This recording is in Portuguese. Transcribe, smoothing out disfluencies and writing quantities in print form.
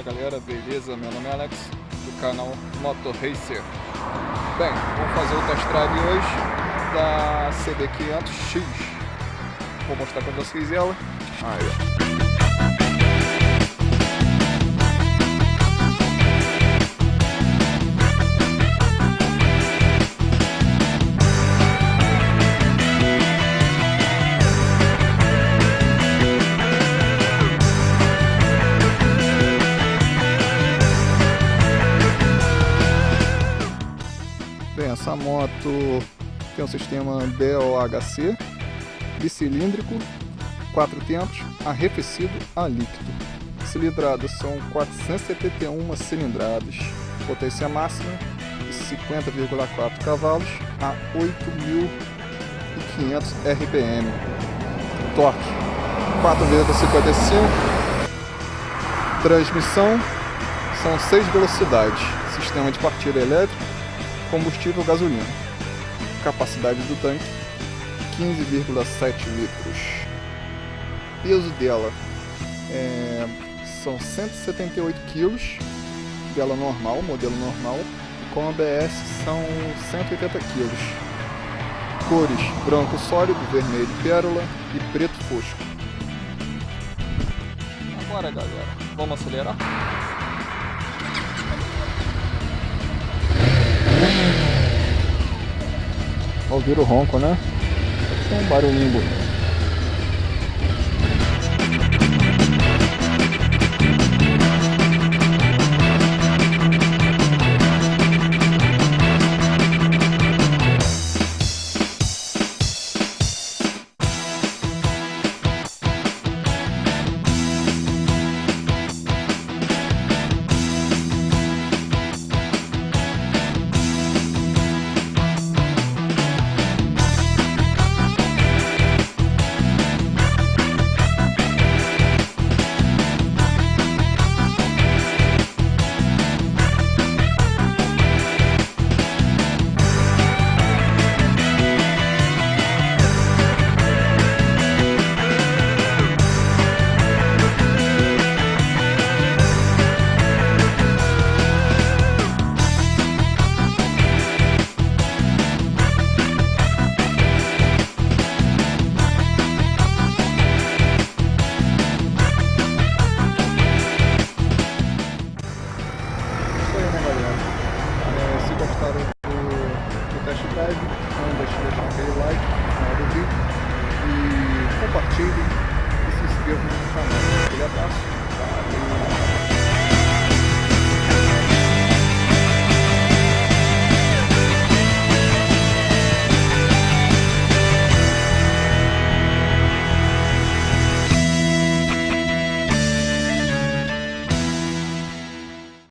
galera, beleza? Meu nome é Alex, do canal Moto Racer. Bem, vamos fazer o test drive hoje da CB500X. Vou mostrar para vocês ela. Aí, ó. Bem, essa moto tem um sistema BOHC, bicilíndrico, 4 tempos, arrefecido a líquido. Cilindradas são 471 cilindradas, potência máxima de 50,4 cavalos a 8.500 RPM. Torque 4,55. Transmissão são 6 velocidades. Sistema de partida elétrico, combustível gasolina. Capacidade do tanque 15,7 litros. Peso dela são 178 kg, dela normal, modelo normal. Com ABS são 180 kg. Cores branco sólido, vermelho pérola e preto fosco. Agora, galera, vamos acelerar? Ouvir o ronco, né? Tem um barulhinho bonito. Se gostaram do test drive, não deixe de deixar aquele like na hora do vídeo e compartilhem e se inscrevam no canal. Aquele abraço, valeu!